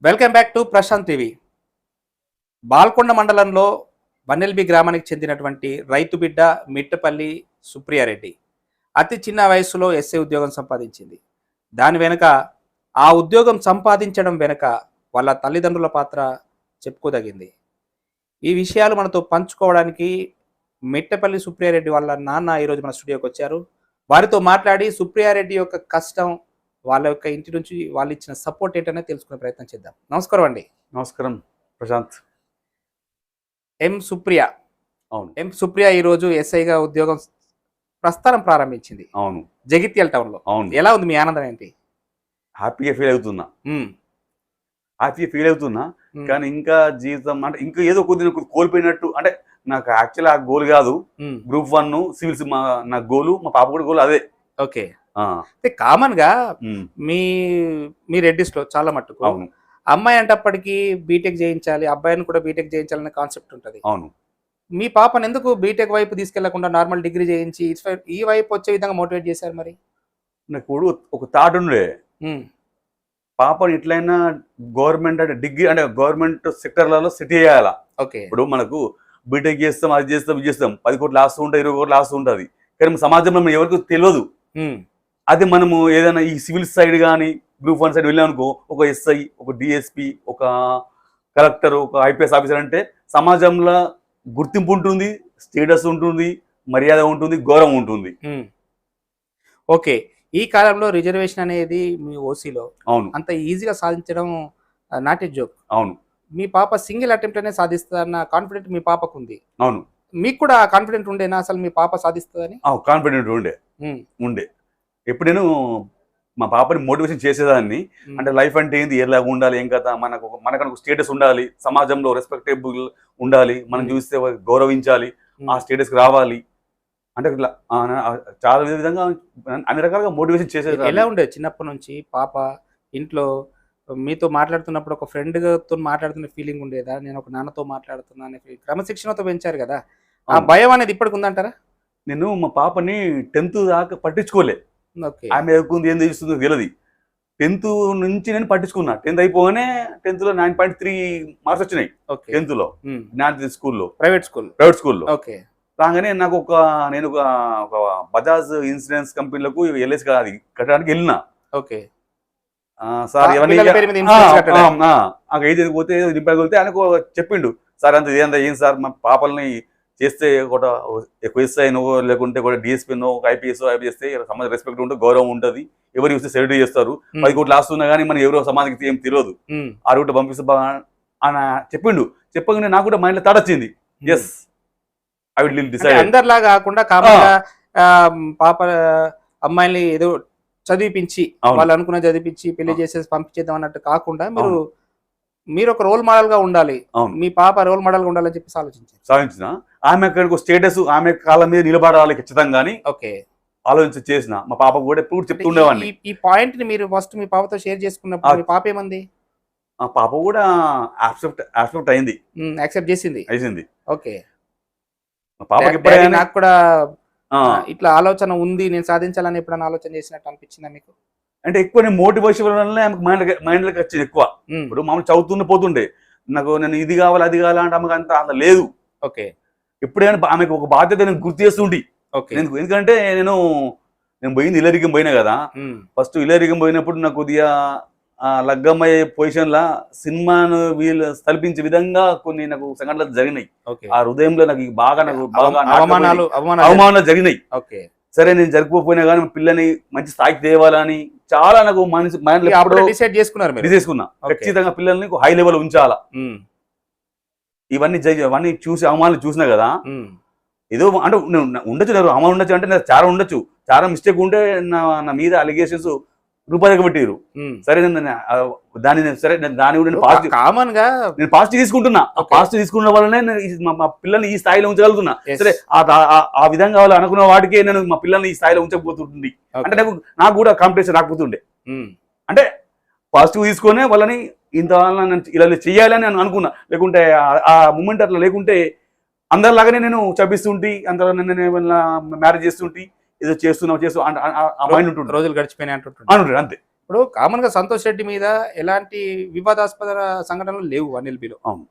Welcome back to Prashant TV. Balkonda మండలంలో వన్నెల్బి గ్రామానికి చెందినటువంటి రైతు బిడ్డ మిట్టపల్లి సుప్రియారెడ్డి అతి చిన్న వయసులో ఎస్ఐ ఉద్యోగం సంపాదించింది. దాని వెనుక ఆ ఉద్యోగం సంపాదించడం వెనుక వాళ్ళ తల్లిదండ్రుల పాత్ర చెప్పుకోదగింది. ఈ విషయాలు మనతో పంచుకోవడానికి మిట్టపల్లి సుప్రియారెడ్డి వాళ్ళ నాన్న ఈరోజు మన స్టూడియోకి వచ్చారు. వారితో మాట్లాడి సుప్రియారెడ్డి యొక్క కష్టం, వాళ్ళ యొక్క ఇంటి నుంచి వాళ్ళు ఇచ్చిన సపోర్ట్ ఏంటనే తెలుసుకునే ప్రయత్నం చేద్దాం. నమస్కారం అండి. నమస్కారం ప్రశాంత్. ఎం సుప్రియ. అవును, ఎం సుప్రియ ఈరోజు ఎస్ఐగా ఉద్యోగం ప్రస్థానం ప్రారంభించింది. అవును, జగిత్యాల టౌన్లో. అవును. ఎలా ఉంది మీ ఆనందం ఏంటి? హ్యాపీగా ఫీల్ అవుతున్నా, కానీ ఇంకా జీవితం అంటే ఇంకా ఏదో కొద్దిగా కోల్పోయినట్టు. అంటే నాకు యాక్చువల్ ఆ గోల్ కాదు, గ్రూప్ 1 సివిల్స్ నా గోలు, మా పాప కూడా గోల్ అదే. ఓకే. కామన్ గా మీ రెడ్డిస్ లో చాలా మట్టుకు అవును, అమ్మాయి అంటప్పటికీ బీటెక్ చేయించాలి, అబ్బాయిని కూడా బీటెక్ చేయించాలనే కాన్సెప్ట్ ఉంటది. అవును. మీ పాపను ఎందుకు బీటెక్ వైపు తీసుకెళ్లకుండా నార్మల్ డిగ్రీ చేయించి ఈ వైపు వచ్చే విధంగా మోటివేట్ చేశారు? మరి నాకు ఒక థాట్ ఉండే, పాపని ఎట్లయినా గవర్నమెంట్ అంటే డిగ్రీ అంటే గవర్నమెంట్ సెక్టర్లలో సెట్ చేయాలా. ఓకే. ఇప్పుడు మనకు బీటెక్ చేస్తాం, అది చేస్తాం, ఇది చేస్తాం, 10 కోట్లు ఆస్తూ ఉంటుంది, 20 కోట్లు ఆస్తూ ఉంటుంది, కానీ సమాజంలో ఎవరికి తెలియదు. అది మనము ఏదైనా ఈ సివిల్ సైడ్ కానీ గ్రూప్ 1 సైడ్ వెళ్ళామనుకో, ఒక ఎస్ఐ, ఒక డిఎస్పి, ఒక కలెక్టర్, ఒక ఐపీఎస్ ఆఫీసర్ అంటే సమాజంలో గుర్తింపు ఉంటుంది, స్టేటస్ ఉంటుంది, మర్యాద ఉంటుంది, గౌరవం ఉంటుంది. ఓకే. ఈ కాలంలో రిజర్వేషన్ అనేది మీ ఓసీలో అవును అంత ఈజీగా సాధించడం నాట్ ఏ జోక్. అవును. మీ పాప సింగిల్ అటెంప్ట్ అనే సాధిస్తుందన్న కాన్ఫిడెంట్ మీ పాపకు ఉంది. అవును. మీకు కూడా కాన్ఫిడెంట్ ఉండేనా అసలు మీ పాప సాధిస్తుందని? కాన్ఫిడెంట్ ఉండే. ఎప్పుడు నేను మా పాపని మోటివేషన్ చేసేదాన్ని. అంటే లైఫ్ అంటే ఏంది, ఎలాగ ఉండాలి, ఏం కదా, మనకు స్టేటస్ ఉండాలి, సమాజంలో రెస్పెక్టబుల్ ఉండాలి, మనం చూస్తే గౌరవించాలి, ఆ స్టేటస్కి రావాలి అంటే ఇట్లా చాలా విధంగా అన్ని రకాలుగా మోటివేషన్ చేసేది. ఎలా ఉండేది చిన్నప్పటి నుంచి పాప ఇంట్లో మీతో మాట్లాడుతున్నప్పుడు ఒక ఫ్రెండ్తో మాట్లాడుతున్న ఫీలింగ్ ఉండేదా? నేను ఒక నాన్నతో మాట్లాడుతున్నా అనే ఫీలింగ్. క్రమశిక్షణతో పెంచారు కదా, ఆ భయం అనేది ఇప్పటికి ఉందంటారా? నేను మా పాపని 10th దాకా పట్టించుకోలే. ఆమె ఎదుగుంది, ఏం చూస్తుందో తెలియదు. 10th నుంచి నేను పట్టించుకున్నా. 10th అయిపోగానే 10th లో 9.3 మార్క్స్ వచ్చినాయి. 10th లో జ్ఞాన స్కూల్లో, ప్రైవేట్ స్కూల్లో. ఓకే. రాగానే నాకు నేను ఒక బజాజ్ ఇన్సూరెన్స్ కంపెనీలకు ఎల్ఐసి అది కట్టడానికి వెళ్ళినా. ఓకే. సార్ ఇవన్నీ ఏది పోతే నింపగలిగితే ఆయనకు చెప్పిండు, సార్ అంత ఇదేంత ఏం సార్, మా పాపల్ని చేస్తే ఒక ఎక్కువ ఎస్ఐ నువ్వు, లేకుంటే ఒక డిఎస్పీ నువ్వు, ఒక ఐపీఎస్ చేస్తే సమాజ రెస్పెక్ట్ ఉంటుంది, గౌరవం ఉంటుంది, ఎవరు చూస్తే సెలెక్ట్ చేస్తారు, 10 కోట్లు ఆస్తున్నా కానీ మనం ఎవరో సమాజానికి ఏం తెలియదు, ఆ రూట్ పంపిస్తా అని చెప్పిండు. చెప్పగానే నాకు కూడా మైండ్లో థాట్ వచ్చింది, ఎస్ ఐ విల్ డిసైడ్. అందరిలా కాకుండా పాప అమ్మాయిని ఏదో చదివిపించి వాళ్ళు అనుకున్న చదివించి పెళ్లి చేసేసి పంపించేద్దాం అన్నట్టు కాకుండా మీరు ఒక రోల్ మోడల్ గా ఉండాలి, మీ పాప రోల్ మోడల్ గా ఉండాలని చెప్పి ఆలోచించిన ఆమె అక్కడికి స్టేటస్, ఆమె కాళ్ళ మీద నిలబడాలి ఖచ్చితంగా అని ఆలోచించి చేసిన. మా పాప కూడా ఎప్పుడు చెప్తుండేవాడిని. ఈ పాయింట్ ని మీరు ఫస్ట్ మీ పాపతో షేర్ చేసుకున్నప్పుడు మీ పాప ఏమంది? ఆ పాప కూడా యాక్సెప్ట్ అయింది, యాక్సెప్ట్ చేసింది. ఓకే. పాపకి నాకు కూడా ఇట్లా ఆలోచన ఉంది, నేను సాధించాలని ఎప్పుడైనా ఆలోచన చేసినట్టు అనిపించిందా మీకు? అంటే ఎక్కువ నేను మోటివేషన్ వల్ల మైండ్లోకి వచ్చింది ఎక్కువ. ఇప్పుడు మామూలు చదువుతూనే పోతుండే, నేను ఇది కావాలి అది కావాలి అంటే ఆమెకు అంత లేదు. ఓకే. ఎప్పుడైనా ఆమెకు ఒక బాధ్యత నేను గుర్తు చేస్తుండి. ఎందుకంటే నేను పోయింది ఇల్లరికం పోయినా కదా. ఫస్ట్ ఇల్లరికం పోయినప్పుడు నాకు కొద్దిగా లగ్గమ్మయ్యే పొజిషన్ లా సినిమాను వీళ్ళు తలపించే విధంగా కొన్ని నాకు సంఘటనలు జరిగినాయి. ఆ హృదయంలో నాకు బాగా అవమానాలు జరిగినాయి. సరే నేను జరుపుకోపోయినా కానీ పిల్లని మంచి స్థాయికి తేవాలని చాలా నాకు డిసైడ్ చేసుకున్నా. ఖచ్చితంగా పిల్లల్ని హై లెవెల్ ఉంచాలా. ఇవన్నీ చూసి అవమానాలు చూసినా కదా, ఏదో అంటే ఉండొచ్చు, అవమానం ఉండొచ్చు, అంటే చాలా ఉండొచ్చు, చాలా మిస్టేక్ ఉంటే నా మీద అలిగేషన్స్ రూపాయలు పెట్టారు. సరే దాని కామన్ గా నేను పాజిటివ్ తీసుకుంటున్నా. పాజిటివ్ తీసుకున్న వల్లనే మా పిల్లల్ని ఈ స్థాయిలో ఉంచగలుగుతున్నా. సరే ఆ విధంగా వాళ్ళు అనుకున్న వాటికే నేను మా పిల్లల్ని ఈ స్థాయిలో ఉంచకపోతుంది. అంటే నాకు కూడా కాంపిటీషన్ రాకపోతుండే. అంటే పాజిటివ్ తీసుకునే వాళ్ళని ఇంత ఇలా చెయ్యాలని నేను అనుకున్నా. లేకుంటే ఆ మూమెంట్ అట్లా లేకుంటే అందరిలాగానే నేను చప్పిస్తుంటే, అందరూ మ్యారేజ్ చేస్తుంటే, ఏదో చేస్తూ మైండ్ ఉంటుంది, రోజులు గడిచిపోయినాయి అంటుంటాడు. అంతే ఇప్పుడు కామన్ గా సంతోష్ రెడ్డి మీద ఎలాంటి వివాదాస్పద సంఘటనలు లేవు ఎన్ఎల్బిలో. అవును.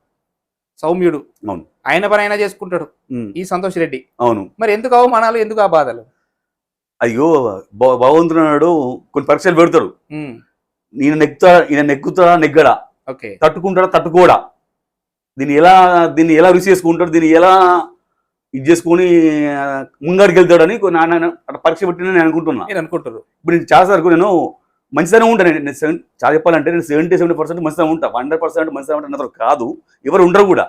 సౌమ్యుడు, అవును. ఆయన పని ఆయన చేసుకుంటాడు ఈ సంతోష్ రెడ్డి. అవును. మరి ఎందుకు అవమానాలు, ఎందుకు ఆ బాధలు? అయ్యో భగవంతుడు కొన్ని పరీక్షలు పెడతాడు. ఈయన నెక్కుతాడా నెగ్గడా, ఓకే, తట్టుకుంటాడా తట్టుకోడా, దీన్ని ఎలా రుచి చేసుకుంటాడు, దీన్ని ఎలా ఇది చేసుకుని ముంగడికి వెళ్తాడని పరీక్ష పెట్టిన నేను అనుకుంటున్నా. అనుకుంటారు. ఇప్పుడు నేను చాలా సార్లు నేను మంచితనం ఉంటాను. నేను చాలా చెప్పాలంటే నేను 70% మంచితనం ఉంటా. 100% మంచితనం ఉంటా కాదు, ఎవరు ఉండరు కూడా.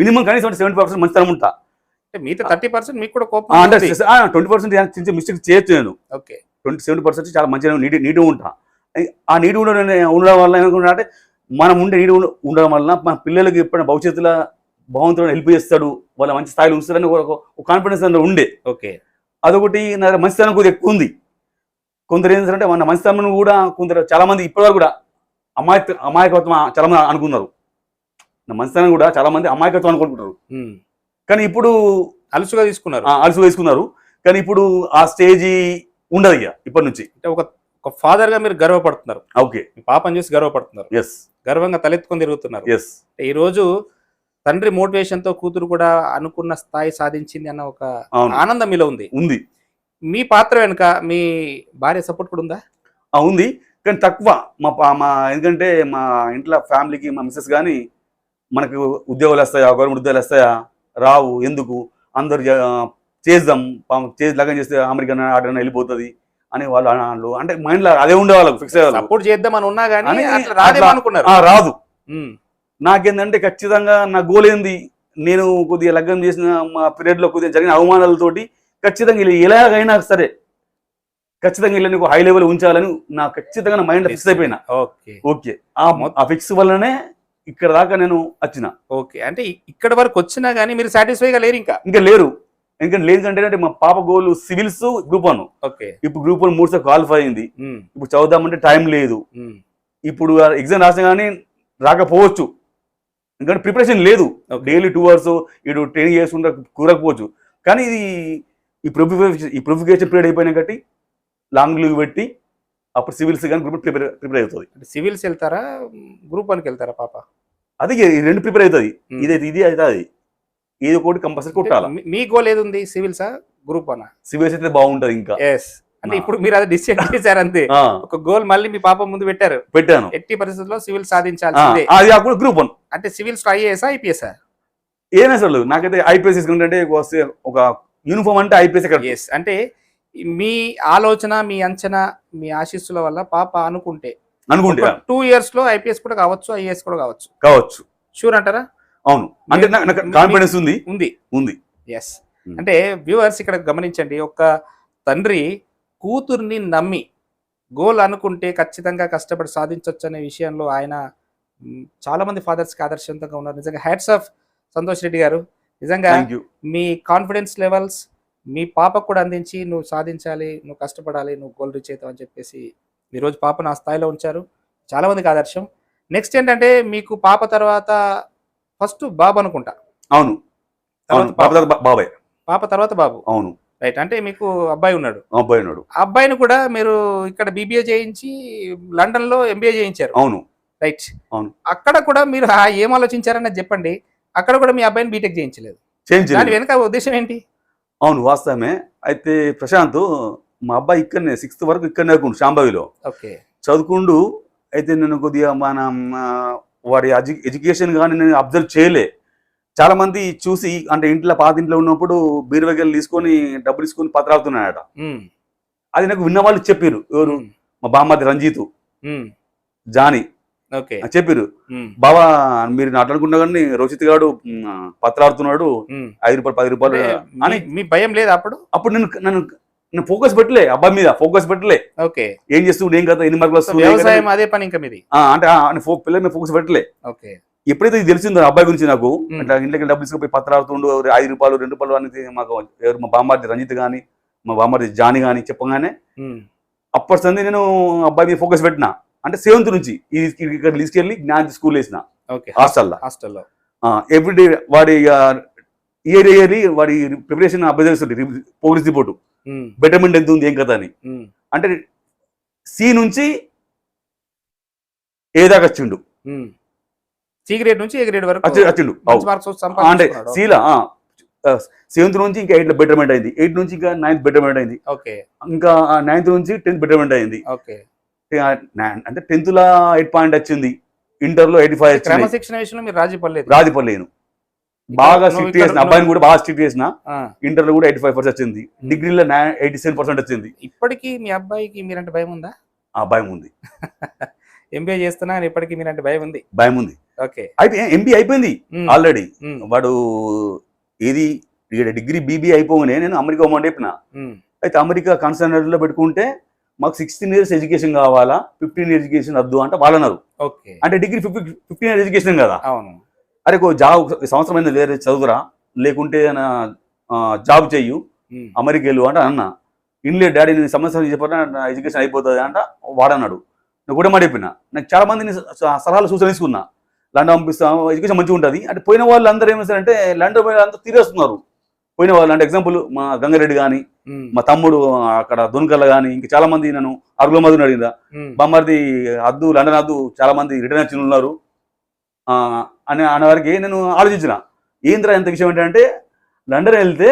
మినిమం కనీసం 70% మంచితనం ఉంటా. మిగతా 30% మీకు కూడా కోపం అంటే 20% మిస్టేక్ చేయొచ్చు. నేను 70% చాలా మంచిగా నీట్గా ఉంటా. ఆ నీటి ఉండడం వల్ల ఏమనుకుంటా అంటే మనం నీటి ఉండడం వల్ల మన పిల్లలకి ఎప్పుడైనా భవిష్యత్తులో భగవంతుడు హెల్ప్ చేస్తాడు, వాళ్ళ మంచి స్థాయిలో ఉంచుతారని ఒక కాన్ఫిడెన్స్ అందులో ఉండే. ఓకే, అదొకటి నా మంచితనం కొద్దిగా ఎక్కువ ఉంది. కొందరు ఏం చేస్తారంటే మన మంచితనం కూడా కొందరు చాలా మంది ఇప్పటివరకు కూడా అమాయకత్వం చాలా మంది అనుకున్నారు. నా మంచితనం కూడా చాలా మంది అమాయకత్వం అనుకుంటున్నారు. కానీ ఇప్పుడు అలుసుగా తీసుకున్నారు. కానీ ఇప్పుడు ఆ స్టేజీ ఉండదు ఇక ఇప్పటి నుంచి. అంటే ఒక ఫాదర్ గా మీరు గర్వపడుతున్నారు. ఓకే, మీ పాపని చూసి గర్వపడుతున్నారు. ఎస్, గర్వంగా తలెత్తుకొని తిరుగుతున్నారు. ఎస్. ఈ రోజు తండ్రి మోటివేషన్ తో కూతురు కూడా అనుకున్న స్థాయి సాధించింది అన్న ఒక ఆనందం మీలో ఉంది. మీ పాత్ర వెనుక మీ భార్య సపోర్ట్ కూడా ఉందా? ఉంది, కానీ తక్కువ. ఎందుకంటే మా ఇంట్లో ఫ్యామిలీకి మా మిస్సెస్ కానీ మనకు ఉద్యోగాలు వస్తాయా, గవర్నమెంట్ ఉద్యోగాలు వస్తాయా, రావు, ఎందుకు అందరు చేద్దాం, లగన్ చేస్తే అమెరికా ఆర్డర్ వెళ్ళిపోతుంది అని వాళ్ళు అంటే మైండ్ లో అదే ఉండే వాళ్ళకు ఫిక్స్ అయ్యారు. సపోర్ట్ చేద్దాం అని ఉన్నా కానీ రాదు. నాకేందంటే ఖచ్చితంగా నా గోల్ ఏంది, నేను కొద్దిగా లగ్గం చేసిన మా పీరియడ్ లో కొద్దిగా జరిగిన అవమానాలతోటి ఖచ్చితంగా ఎలాగైనా సరే ఖచ్చితంగా వీళ్ళని హై లెవెల్ ఉంచాలని నా ఖచ్చితంగా నా మైండ్ ఫిక్స్ అయిపోయినా. ఓకే, ఆ ఫిక్స్ వల్లనే ఇక్కడ దాకా నేను వచ్చిన. ఓకే, అంటే ఇక్కడ వరకు వచ్చినా గానీ మీరు సాటిస్ఫైగా లేరు? ఇంకా లేరు. ఎందుకంటే లేదంటే మా పాప గోల్ సివిల్స్ గ్రూప్ 1. ఇప్పుడు గ్రూప్ 1 3 సార్లు క్వాలిఫై అయింది. ఇప్పుడు చదువుదామంటే టైం లేదు. ఇప్పుడు ఎగ్జామ్ రాసినా కానీ రాకపోవచ్చు, ఎందుకంటే ప్రిపరేషన్ లేదు. డైలీ 2 hours ఇటు ట్రైనింగ్ చేసుకుంటే కూరకపోవచ్చు. కానీ ఇది ఈ ప్రిఫికేషన్ పీరియడ్ అయిపోయినా కట్టి లాంగ్ లీవ్ పెట్టి అప్పుడు సివిల్స్ కానీ గ్రూప్ ప్రిపేర్ అవుతుంది. సివిల్స్ వెళ్తారా, గ్రూప్ 1కి వెళ్తారా పాప? అది రెండు ప్రిపేర్ అవుతుంది. ఇది అయితే అది ఏదో ఒకటి కంపల్సరీ కొట్టాలి. మీ గోల్ ఏది ఉంది, సివిల్సా గ్రూప్ 1? సివిల్స్ అయితే బాగుంటది. ఇంకా అంటే ఇప్పుడు మీరు అది డిసైడ్ చేశారు అంతే. ఒక గోల్ మళ్ళీ మీ పాప ముందు పెట్టాను, ఎట్టి పరిస్థితుల్లో సివిల్ సాధించాల్సిందే. అది అప్పుడు గ్రూప్ 1 అంటే సివిల్స్ ఐఏఎస్ ఐపీఎస్ ఏమైనా అసలు నాకైతే ఐపీఎస్ తీసుకుంటే ఒక యూనిఫామ్ అంటే ఐపీఎస్. అంటే మీ ఆలోచన, మీ అంచనా, మీ ఆశీస్సుల వల్ల పాప అనుకుంటే 2 years లో ఐపీఎస్ కూడా కావచ్చు, ఐఏఎస్ కూడా కావచ్చు. షూర్ అంటారా? అవును, అంటే నాకు కాన్ఫిడెన్స్ ఉంది. ఎస్. అంటే వ్యూవర్స్ ఇక్కడ గమనించండి, ఒక తండ్రి కూతుర్ని నమ్మి గోల్ అనుకుంటే ఖచ్చితంగా కష్టపడి సాధించవచ్చు అనే విషయంలో ఆయన చాలా మంది ఫాదర్స్కి ఆదర్శవంతంగా ఉన్నారు. నిజంగా హ్యాట్స్ ఆఫ్ సంతోష్ రెడ్డి గారు. నిజంగా మీ కాన్ఫిడెన్స్ లెవెల్స్ మీ పాపకు కూడా అందించి నువ్వు సాధించాలి, నువ్వు కష్టపడాలి, నువ్వు గోల్ రీచ్ అవుతావు అని చెప్పేసి ఈరోజు పాపను ఆ స్థాయిలో ఉంచారు. చాలా మందికి ఆదర్శం. నెక్స్ట్ ఏంటంటే మీకు పాప తర్వాత ఫస్ట్ బాబు అనుకుంటా. అవును, పాప తర్వాత బాబు. అవును, రైట్. అంటే మీకు అబ్బాయి ఉన్నాడు. అబ్బాయిని కూడా మీరు ఇక్కడ బీబీఏ చేయించి లండన్ లో ఎంబీఏ చేయించారు. అవును, రైట్. అవును. అక్కడ కూడా మీరు ఏం ఆలోచించారన్నది చెప్పండి. అక్కడ కూడా మీ అబ్బాయిని బీటెక్ చేయించలేదు. దాని వెనక ఉద్దేశం ఏంటి? అవును, వాస్తవమే. అయితే ప్రశాంత్ మా అబ్బాయి ఇక్కడనే 6th వరకు ఇక్కడనే శాంభవిలో చదువుకుండు. అయితే నేను కొద్దిగా వాడి ఎడ్యుకేషన్ కానీ నేను అబ్జర్వ్ చేయలే. చాలా మంది చూసి అంటే పాత ఇంట్లో ఉన్నప్పుడు బీరువగలు తీసుకొని డబ్బులు తీసుకొని పత్రాడుతున్నాడట. అది నాకు విన్న వాళ్ళు చెప్పారు. ఎవరు? మా బామ్మది రంజిత్, జానీ చెప్పారు. బాబా మీరు అట్లనుకున్నా కానీ రోషిత్ గారు పత్రాడుతున్నాడు, 5 రూపాయలు 10 రూపాయలు అని. మీ భయం లేదు అప్పుడు? నేను ఫోకస్ పెట్టలే, అబ్బాయి మీద ఫోకస్ పెట్టలే. ఏం చేస్తూ ఏం కదా, 8 మార్కులు వస్తుంది, అదే పని ఇంకా మీది అంటే పిల్లల మీద ఫోకస్ పెట్టలే. ఎప్పుడైతే ఇది తెలిసిందో అబ్బాయి గురించి నాకు, అట్లా ఇంట్లోకి డబ్బులు తీసుకుపోయి పత్రాడుతుండు, 5 రూపాయలు 2 రూపాయలు అనేది మాకు మా బామ్మది రంజిత్ గాని మా బామ్మది జానీ గాని చెప్పగానే అప్పటి సంది నేను అబ్బాయి మీద ఫోకస్ పెట్టినా. అంటే 7th నుంచి ఇక్కడ తీసుకెళ్ళి జ్ఞాన స్కూల్ వేసిన హాస్టల్లో. ఎవ్రీడే వాడి ఇయర్లీ వాడి ప్రిపరేషన్ అబ్జర్వ్ చేస్తుంది, ప్రోగ్రెస్ రిపోర్టు, బెటర్మెంట్ ఎంత ఉంది ఏం కదా అని. అంటే C నుంచి ఏ దాకా వచ్చిండు సి గ్రేడ్ నుంచి ఏ గ్రేడ్ వరకు వచ్చిండు మంచి మార్క్స్ అంటే సంపాదించుకున్నాడు. సీలా 7th నుంచి ఇంకా 8 బెటర్మెంట్ అయింది, 8 నుంచి ఇంకా 9th బెటర్మెంట్ అయింది, ఓకే ఇంకా 9th నుంచి 10th బెటర్మెంట్ అయింది. ఓకే అంటే 10th లో 8 పాయింట్ వచ్చింది, ఇంటర్ లో 85 వచ్చింది. క్రమశిక్షణ విషయంలో మీరు రాజీ పడలేదు. రాజపల్లేను బాగా స్ట్రిక్ట్ చేసిన అబ్బాయిని కూడా బాగా స్ట్రిక్ట్ చేసిన, ఇంటర్ లో కూడా 85% వచ్చింది, డిగ్రీలో 87% వచ్చింది. ఇప్పటికీ మీ అబ్బాయికి మీరంటే భయం ఉందా? ఆ భయం ఉంది. ఎంబీఏ చేస్తున్నా ఇప్పటికీ మీరంటే భయం ఉంది? భయం ఉంది. ఓకే ఎంబీఏ అయిపోయింది ఆల్రెడీ. వాడు ఏది డిగ్రీ బీబీ అయిపోగానే నేను అమెరికా పోమని చెప్పిన. అయితే అమెరికా కన్సర్నర్ లో పెట్టుకుంటే మాకు 16 years ఎడ్యుకేషన్ కావాలా, 15 years ఎడ్యుకేషన్ వద్దు అంటే వాళ్ళన్నారు. అంటే డిగ్రీ 15 years ఎడ్యుకేషన్ కదా. అవును. అరే జాబ్ సంవత్సరం అయినా వేరే చదువురా, లేకుంటే జాబ్ చెయ్యు, అమెరికా వెళ్ళు అంటే అన్న. ఇన్లేదు డాడీ, నేను సంవత్సరం చెప్పిన నా ఎడ్యుకేషన్ అయిపోతుంది అంట వాడన్నాడు. నేను కూడా మాట చెప్పిన. నాకు చాలా మందిని సలహాలు సూచన తీసుకున్నా, లండన్ పంపిస్తాం ఎడ్యుకేషన్ మంచిగా ఉంటుంది అంటే. పోయిన వాళ్ళు అందరూ ఏమేస్తారంటే లండన్ పోయిన అంతా తిరిగేస్తున్నారు పోయిన వాళ్ళు. అంటే ఎగ్జాంపుల్ మా గంగారెడ్డి కానీ, మా తమ్ముడు అక్కడ దున్కల్ల కానీ, ఇంకా చాలా మంది నన్ను అరుగుల మధుని అడిగిందా, బామ్మర్ది అద్దు లండన్ అద్దు చాలా మంది రిటర్న్ వచ్చి ఉన్నారు అని అనేవారికి నేను ఆలోచించిన. ఏంద్రా ఎంత విషయం ఏంటంటే, లండన్ వెళ్తే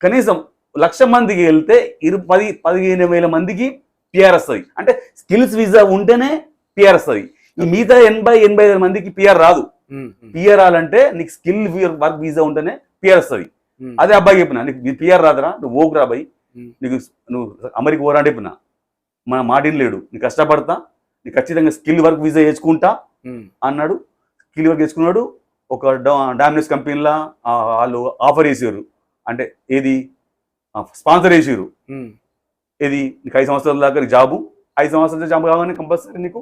కనీసం 1,00,000 మందికి వెళ్తే 10-15,000 మందికి పిఆర్ వస్తుంది. అంటే స్కిల్స్ వీసా ఉంటేనే పిఆర్ వస్తుంది. ఈ మిగతా 80-85 మందికి పిఆర్ రాదు. పిఆర్ రాలంటే నీకు స్కిల్ వర్క్ వీసా ఉంటేనే పిఆర్ వస్తుంది. అదే అబ్బాయి చెప్పిన, నీకు పిఆర్ రాదురా, నువ్వు ఓకు రాబాయి, నీకు నువ్వు అమెరికా పోరా అని చెప్పిన. మన మాటిని లేడు, నీకు కష్టపడతా, నీకు ఖచ్చితంగా స్కిల్ వర్క్ వీసా వేసుకుంటా అన్నాడు. స్కిల్ వర్క్ వేసుకున్నాడు. ఒక డామినస్ కంపెనీలా వాళ్ళు ఆఫర్ చేసారు, అంటే ఏది స్పాన్సర్ చేసారు. ఇది నీకు 5 సంవత్సరాల దాకా నీకు జాబు, 5 సంవత్సరాల జాబ్ కావాలని కంపల్సరీ నీకు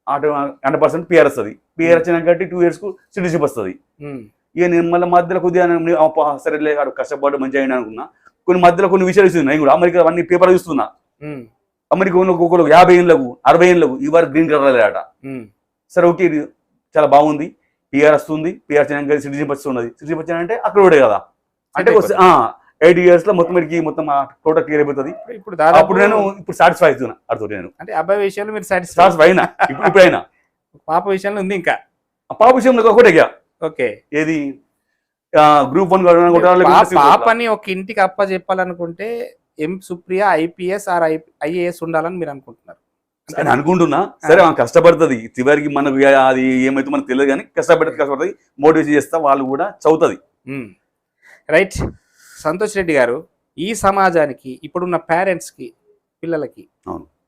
100% పిఆర్ వస్తుంది. పిఆర్ వచ్చినాక 2 years సిటిజన్షిప్ వస్తుంది. ఇక నేను మళ్ళీ మధ్యలో కొద్దిగా సరేలే వాడు కష్టపడి మంచిగా అయినా అనుకున్నా. కొన్ని మధ్యలో కొన్ని విషయాలు చూస్తున్నా, నేను కూడా అమెరికా అన్ని పేపర్ చూస్తున్నా. అమెరికా ఒక్కొక్కరు 50 ఏళ్ళకు 60 ఏళ్ళకు ఈ వారు గ్రీన్ కార్డ్ రాలేట. సరే ఓకే, ఇది చాలా బాగుంది, పిఆర్ వస్తుంది, పిఆర్ వచ్చినాక సిటిజన్షిప్ వస్తున్నది. సిటిజన్షిప్ వచ్చానంటే అక్కడ కూడా కదా, అంటే 8 years లో మొత్తం మొత్తం టోటల్ క్లియర్ అయిపోతుంది. అప్పుడు నేను ఇప్పుడు సాటిస్ఫై అవుతున్నా అడుగుతా. నేను అంటే అబ్బాయి విషయంలో మీరు సాటిస్ఫై అయినా ఇప్పుడైనా. పాప విషయంలో ఉంది ఇంకా? పాప విషయంలో ఒకటే ఓకే, ఏది గ్రూప్ 1 పాపని ఒక ఇంటికి అప్ప చెప్పాలనుకుంటే సుప్రియ ఐపీఎస్ ఆర్ ఐఏఎస్ ఉండాలని మీరు అనుకుంటున్నారు? అని అనుకుంటున్నా. సరే కష్టపడుతుంది, చివరికి మనకు అది ఏమైతే మనకు తెలియదు కానీ కష్టపడుతుంది, మోటివేషన్ చేస్తా, వాళ్ళు కూడా చదువుతుంది. రైట్. సంతోష్ రెడ్డి గారు, ఈ సమాజానికి ఇప్పుడున్న పేరెంట్స్కి, పిల్లలకి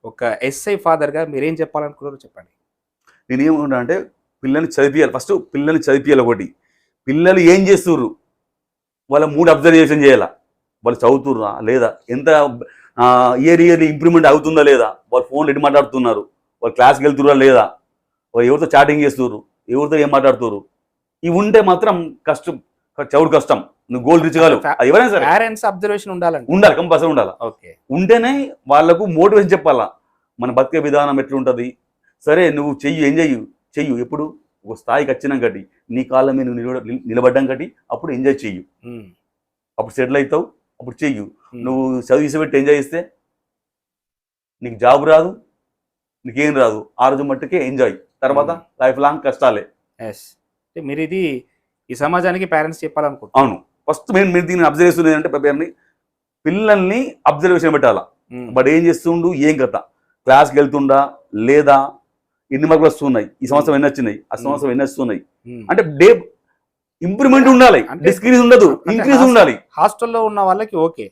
ఒక ఎస్ఐ ఫాదర్గా మీరేం చెప్పాలనుకున్నారో చెప్పండి. నేనేమన్నా అంటే పిల్లల్ని చదివియాలి, ఫస్ట్ పిల్లల్ని చదివియాలి. ఒకటి, పిల్లలు ఏం చేస్తుర్రు వాళ్ళ మూడు అబ్జర్వేషన్ చేయాలా, వాళ్ళు చదువుతుర్రా లేదా, ఎంత ఇయర్ ఇంప్రూవ్మెంట్ అవుతుందా లేదా, వాళ్ళు ఫోన్లు ఎటు మాట్లాడుతున్నారు, వాళ్ళు క్లాస్కి వెళ్తుర్రా లేదా, వాళ్ళు ఎవరితో చాటింగ్ చేస్తుర్రు, ఎవరితో ఏం మాట్లాడుతుర్రు, ఇవి ఉంటే మాత్రం కష్టం, చదువు కష్టం, నువ్వు గోల్ రీచ్ కావాలి. ఎవరైనా సరే పేరెంట్స్ అబ్జర్వేషన్ ఉండాలి, కంపల్సరీ ఉండాలి. ఓకే, ఉంటేనే వాళ్ళకు మోటివేషన్ చెప్పాలా, మన బతికే విధానం ఎట్లుంటుంది. సరే నువ్వు ఎంజాయ్ చెయ్యు, ఎప్పుడు ఒక స్థాయికి వచ్చినాకటి నీ కాళ్ళ మీద నిలబడ్డం కట్టి అప్పుడు ఎంజాయ్ చెయ్యు, అప్పుడు సెటిల్ అవుతావు, అప్పుడు చెయ్యు. నువ్వు చదివి పెట్టి ఎంజాయ్ చేస్తే నీకు జాబ్ రాదు, నీకేం రాదు, ఆ రోజు మట్టుకే ఎంజాయ్, తర్వాత లైఫ్ లాంగ్ కష్టాలే. మీరు ఇది ఈ సమాజానికి పేరెంట్స్ చెప్పాలనుకుంటున్నాను. అవును, ఫస్ట్ మీరు దీన్ని అబ్జర్వ్ చేస్తుంది అంటే పిల్లల్ని అబ్జర్వేషన్ పెట్టాలా, బట్ ఏం చేస్తుండు, ఏం కథ, క్లాస్కి వెళ్తుండా లేదా, ఎన్ని మార్కులు వస్తున్నాయి, ఈ సంవత్సరం ఎన్ని వచ్చినాయి, ఆ సంవత్సరం ఎన్ని వస్తున్నాయి, అంటే డే ఇంప్రూవ్మెంట్ ఉండాలి, డిస్క్రీజ్ ఉండదు, ఇంక్రీజ్ ఉండాలి. హాస్టల్లో ఉన్న వాళ్ళకి ఓకే,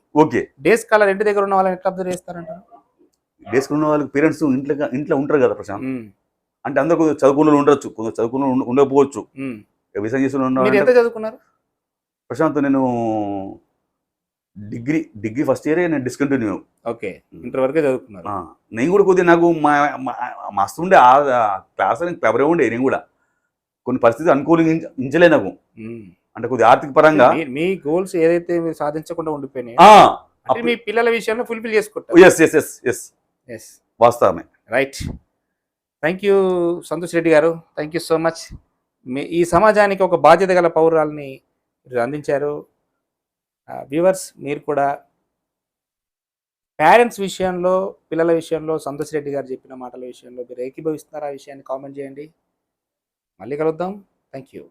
డే స్కాలర్ ఇంటి దగ్గర ఉన్న వాళ్ళని ఎట్లా అబ్జర్వ్ చేస్తారంటారు? డే స్కాలర్ ఉన్న వాళ్ళకి పేరెంట్స్ ఇంట్లో ఉంటారు కదా ప్రశాంత్, అంటే అందరూ కొంచెం చదువుకున్న ఉండొచ్చు, కొంచెం చదువుకున్న ఉండకపోవచ్చు. విషయం చదువుకున్నారు ప్రశాంత్? నేను డిగ్రీ ఫస్ట్ ఇయర్ నేను డిస్కంటిన్యూ. ఓకే, ఇంటర్ వరకే చదువుకున్నారు. నేను కూడా కొద్దిగా నాకు మస్తు ఉండే క్లాస్ ఫేవరెట్ ఉండే. నేను కూడా కొన్ని పరిస్థితులు అనుకూలించలే నాకు, అంటే కొద్దిగా ఆర్థిక పరంగా మీ గోల్స్ ఏదైతే మీరు సాధించకుండా ఉండిపోయినాయి మీ పిల్లల విషయంలో ఫుల్ఫిల్ చేసుకుంటారు. వాస్తవమే. Right. Thank you Santosh Reddy గారు, థ్యాంక్ యూ సో మచ్. ఈ సమాజానికి ఒక బాధ్యత గల పౌరాలని మీరు అందించారు. వ్యూవర్స్, మీరు కూడా పేరెంట్స్ విషయంలో, పిల్లల విషయంలో సంతోష్ రెడ్డి గారు చెప్పిన మాటల విషయంలో మీరు ఏకీభవిస్తున్నారా? ఆ విషయాన్ని కామెంట్ చేయండి. మళ్ళీ కలుద్దాం. Thank you.